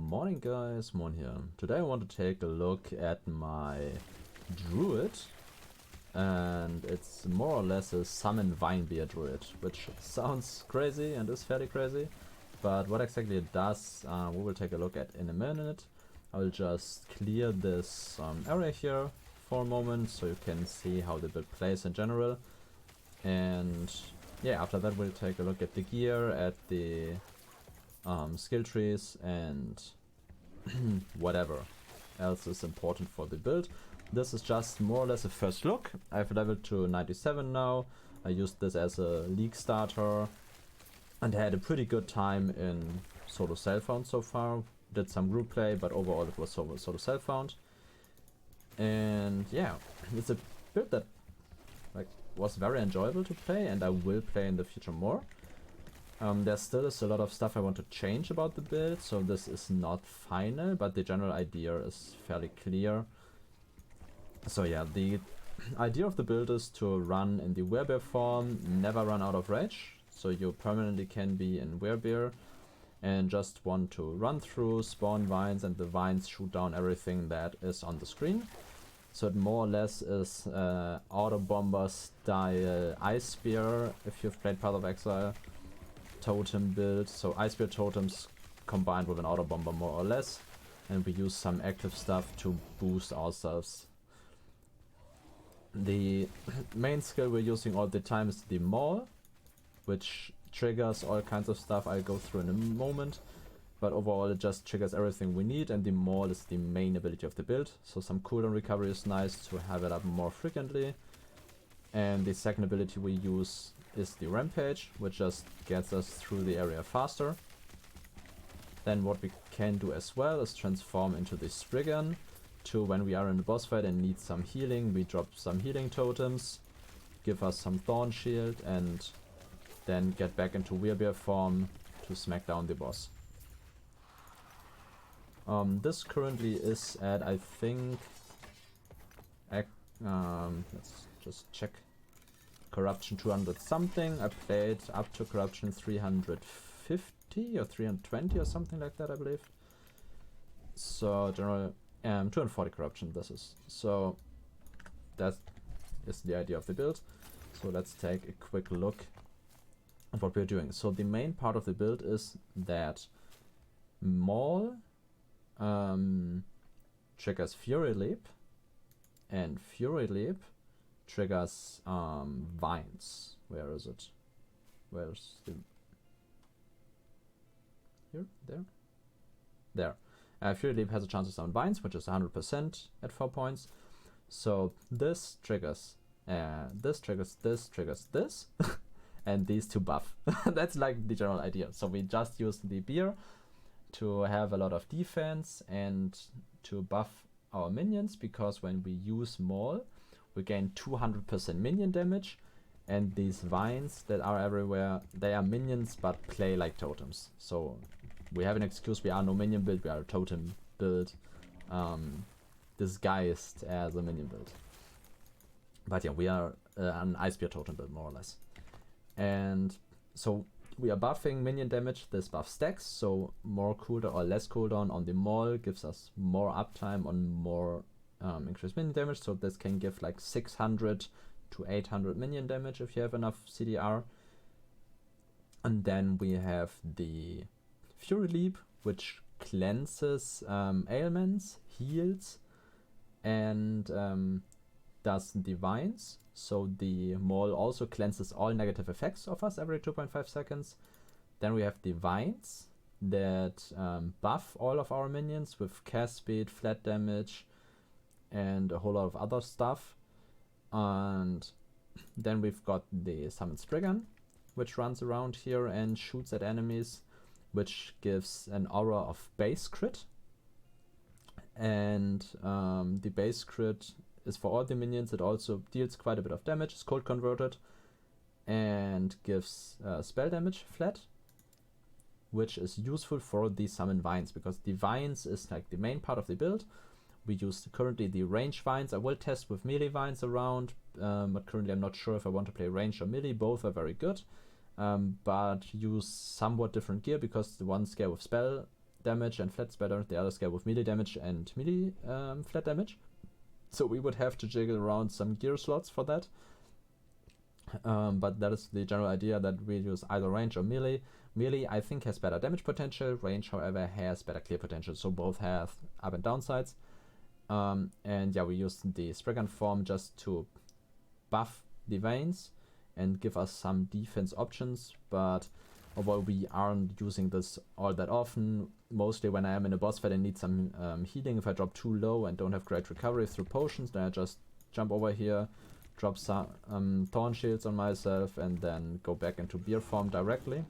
Morning guys, Moorhuhn here. Today I want to take a look at my druid, and it's more or less a summon Vinebeard druid, which sounds crazy and is fairly crazy, but what exactly it does we will take a look at in a minute. I will just clear this area here for a moment so you can see how the build plays in general, and yeah, after that we'll take a look at the gear, at the skill trees, and whatever else is important for the build. This is just more or less a first look. I've leveled to 97 now. I used this as a league starter and had a pretty good time in solo self-found so far. Did some group play, but overall it was solo self-found. And yeah, it's a build that was very enjoyable to play, and I will play in the future more. There still is a lot of stuff I want to change about the build, so this is not final, but the general idea is fairly clear. So yeah, the idea of the build is to run in the werebear form, never run out of rage, so you permanently can be in werebear, and just want to run through, spawn vines, and the vines shoot down everything that is on the screen. So it more or less is auto bomber style ice spear if you've played Path of Exile. Totem build, so ice spear totems combined with an auto bomber more or less, and we use some active stuff to boost ourselves. The main skill we're using all the time is the maul, which triggers all kinds of stuff I'll go through in a moment, but overall it just triggers everything we need, and the maul is the main ability of the build, so some cooldown recovery is nice to have it up more frequently. And the second ability we use is the rampage, which just gets us through the area faster. Then what we can do as well is transform into the Spriggan to, when we are in the boss fight and need some healing, we drop some healing totems, give us some thorn shield, and then get back into werebear form to smack down the boss. This currently is at, I think, let's just check, corruption 200 something. I played up to corruption 350 or 320 or something like that, I believe. So general 240 corruption this is. So that is the idea of the build. So let's take a quick look at what we're doing. So the main part of the build is that Maul triggers Fury Leap, and Fury Leap triggers vines. Where is it? Where's the... Here? There? There. Fury Leap has a chance to summon vines, which is 100% at 4 points. So this triggers this, and these two buff. That's like the general idea. So we just use the beer to have a lot of defense and to buff our minions, because when we use Maul, we gain 200% minion damage, and these vines that are everywhere, they are minions but play like totems. So we have an excuse, we are no minion build, we are a totem build, disguised as a minion build. But yeah, we are an ice spear totem build more or less. And so we are buffing minion damage, this buff stacks, so more cooldown or less cooldown on the Maul gives us more uptime on more increased minion damage, so this can give like 600 to 800 minion damage if you have enough CDR. And then we have the Fury Leap, which cleanses ailments, heals, and does divines. So the Maul also cleanses all negative effects of us every 2.5 seconds. Then we have divines that buff all of our minions with cast speed, flat damage, and a whole lot of other stuff. And then we've got the Summon Spriggan, which runs around here and shoots at enemies, which gives an aura of base crit. And the base crit is for all the minions. It also deals quite a bit of damage, is cold converted, and gives spell damage flat, which is useful for the summon vines, because the vines is like the main part of the build. We use currently the range vines. I will test with melee vines around, but currently I'm not sure if I want to play range or melee. Both are very good, but use somewhat different gear, because the one scale with spell damage and flat spreader, the other scale with melee damage and melee flat damage. So we would have to jiggle around some gear slots for that. But that is the general idea, that we use either range or melee. Melee, I think, has better damage potential. Range, however, has better clear potential. So both have up and down sides. And yeah, we use the Spriggan form just to buff the Vaynes and give us some defense options. But although we aren't using this all that often, mostly when I am in a boss fight and need some healing, if I drop too low and don't have great recovery through potions, then I just jump over here, drop some Thorn Shields on myself, and then go back into Bear form directly.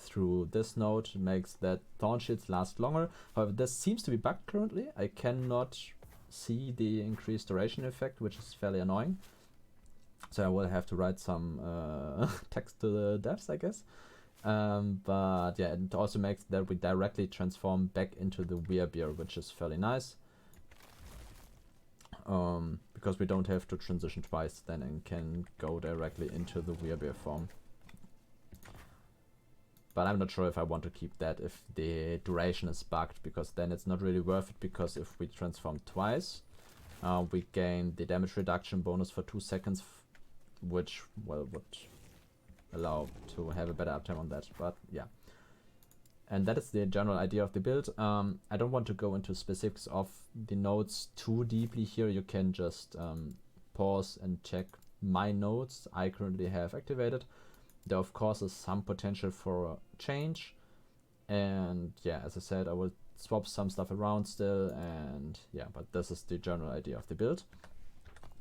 Through this node, it makes that Thorn Shields last longer. However, this seems to be bugged currently. I cannot see the increased duration effect, which is fairly annoying. So I will have to write some text to the devs, I guess. But yeah, it also makes that we directly transform back into the Werebear, which is fairly nice. Because we don't have to transition twice then and can go directly into the Werebear form. But I'm not sure if I want to keep that if the duration is bugged, because then it's not really worth it, because if we transform twice, we gain the damage reduction bonus for 2 seconds, which, well, would allow to have a better uptime on that. But yeah. And that is the general idea of the build. I don't want to go into specifics of the nodes too deeply here. You can just pause and check my nodes I currently have activated. There of course is some potential for change, and yeah, as I said, I will swap some stuff around still, and yeah, but this is the general idea of the build.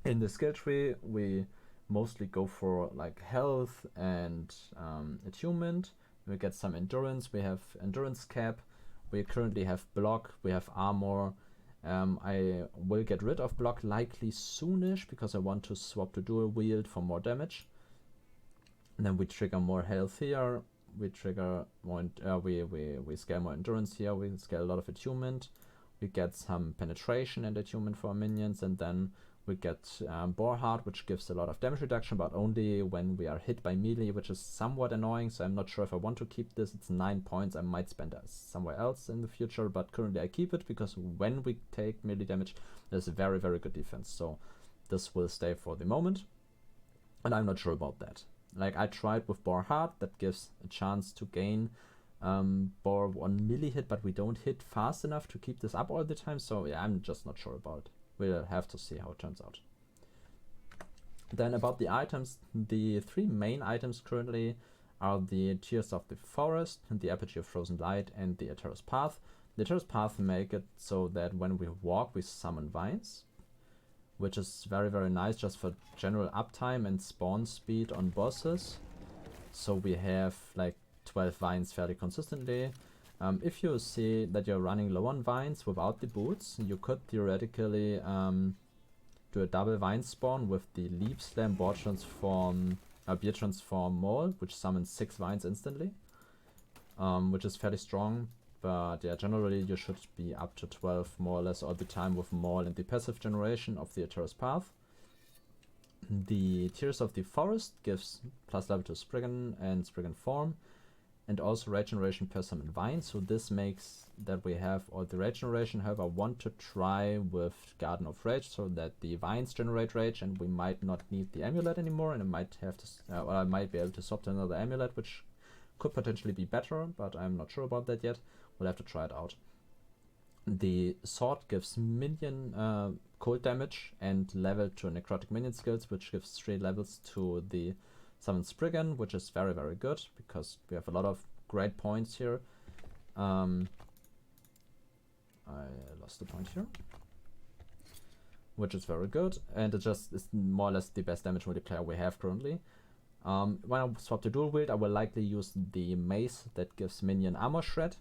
In the skill tree, we mostly go for like health and attunement. We get some endurance, we have endurance cap, we currently have block, we have armor. I will get rid of block likely soonish, because I want to swap to dual wield for more damage. And then we trigger more health here, we trigger more, we scale more endurance here, we scale a lot of attunement, we get some penetration and attunement for our minions, and then we get Moorhuhn, which gives a lot of damage reduction, but only when we are hit by melee, which is somewhat annoying, so I'm not sure if I want to keep this. It's 9 points, I might spend that somewhere else in the future, but currently I keep it, because when we take melee damage, there's a very, very good defense, so this will stay for the moment, and I'm not sure about that. Like, I tried with Moorhuhn, that gives a chance to gain Boar on melee hit, but we don't hit fast enough to keep this up all the time, so yeah, I'm just not sure about it. We'll have to see how it turns out. Then about the items, the 3 main items currently are the Tears of the Forest, the Epoch of Frozen Light, and the Eterous Path. The Eterous Path make it so that when we walk, we summon vines, which is very, very nice just for general uptime and spawn speed on bosses. So we have like 12 vines fairly consistently. If you see that you're running low on vines without the boots, you could theoretically do a double vine spawn with the Leap Slam Bear Transform Maul, which summons 6 vines instantly, which is fairly strong. But yeah, generally you should be up to 12 more or less all the time with Maul and the passive generation of the Eterous Path. The Tears of the Forest gives plus level to Spriggan and Spriggan form, and also regeneration per summon vine, so this makes that we have all the regeneration. However, I want to try with Garden of Rage so that the vines generate rage, and we might not need the amulet anymore, and I might have to, or I might be able to swap to another amulet, which could potentially be better, but I'm not sure about that yet. We'll have to try it out. The sword gives minion cold damage and level to necrotic minion skills, which gives 3 levels to the summon Spriggan, which is very, very good, because we have a lot of great points here. I lost the point here. Which is very good, and it just is more or less the best damage multiplier we have currently. When I swap to dual wield, I will likely use the mace that gives minion armor shred,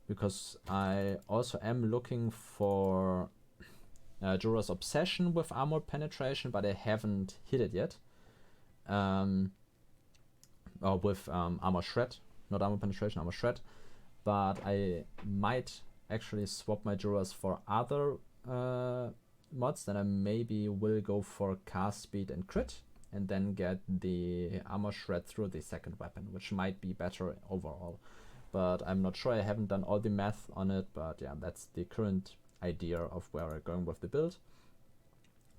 because I also am looking for Jorah's Obsession with armor penetration, but I haven't hit it yet. Or with armor shred, not armor penetration, armor shred. But I might actually swap my Jorahs for other mods. Then I maybe will go for cast speed and crit, and then get the armor shred through the second weapon, which might be better overall. but I'm not sure. I haven't done all the math on it, but yeah, that's the current idea of where we're going with the build.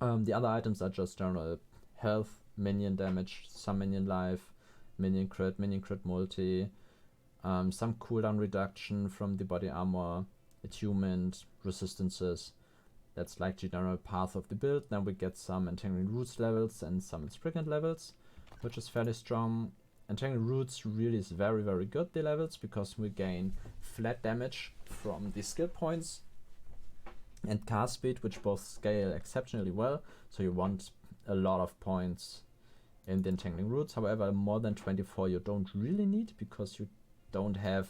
The other items are just general health, minion damage, some minion life, minion crit multi, some cooldown reduction from the body armor, attunement, resistances. That's like the general path of the build. Then we get some Entangling Roots levels and some Spriggan levels, which is fairly strong. Entangling Roots really is very, very good, the levels, because we gain flat damage from the skill points and cast speed, which both scale exceptionally well. So you want a lot of points in the Entangling Roots. However, more than 24 you don't really need, because you don't have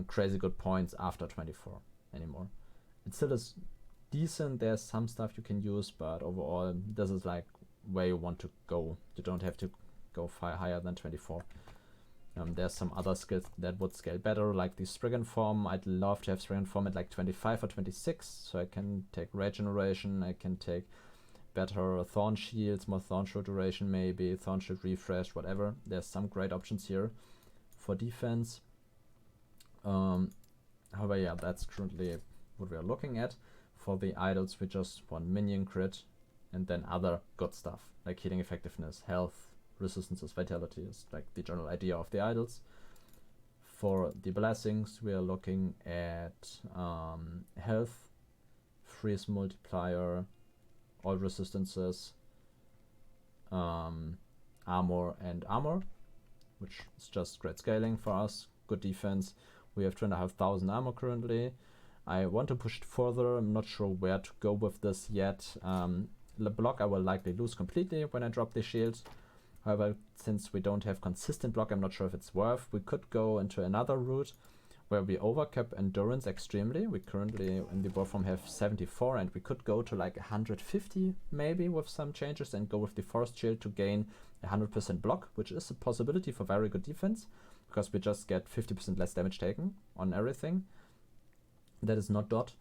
crazy good points after 24 anymore. It still is decent. There's some stuff you can use, but overall this is like where you want to go. You don't have to go far higher than 24. There's some other skills that would scale better, like the Spriggan form. I'd love to have Spriggan form at like 25 or 26, so I can take regeneration, I can take better Thorn Shields, more Thorn Shield duration maybe, Thorn Shield refresh, whatever. There's some great options here for defense. However, yeah, that's currently what we are looking at. For the idols, we just want minion crit and then other good stuff like healing effectiveness, health, resistances, vitality is like the general idea of the idols. For the blessings, we are looking at health, freeze multiplier, all resistances, armor and armor, which is just great scaling for us, good defense. We have 2,500 armor currently. I want to push it further. I'm not sure where to go with this yet. The block I will likely lose completely when I drop the shield. However, since we don't have consistent block, I'm not sure if it's worth. We could go into another route where we overcap endurance extremely. We currently in the board form have 74, and we could go to like 150 maybe with some changes and go with the forest shield to gain 100% block, which is a possibility for very good defense, because we just get 50% less damage taken on everything that is not dot,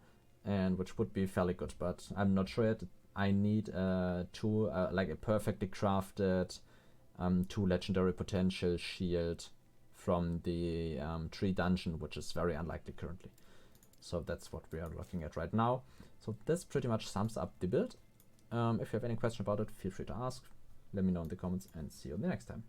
and which would be fairly good, but I'm not sure yet. I need like a perfectly crafted 2 legendary potential shield from the tree dungeon, which is very unlikely currently. So that's what we are looking at right now. So this pretty much sums up the build. If you have any question about it, feel free to ask. Let me know in the comments, and see you the next time.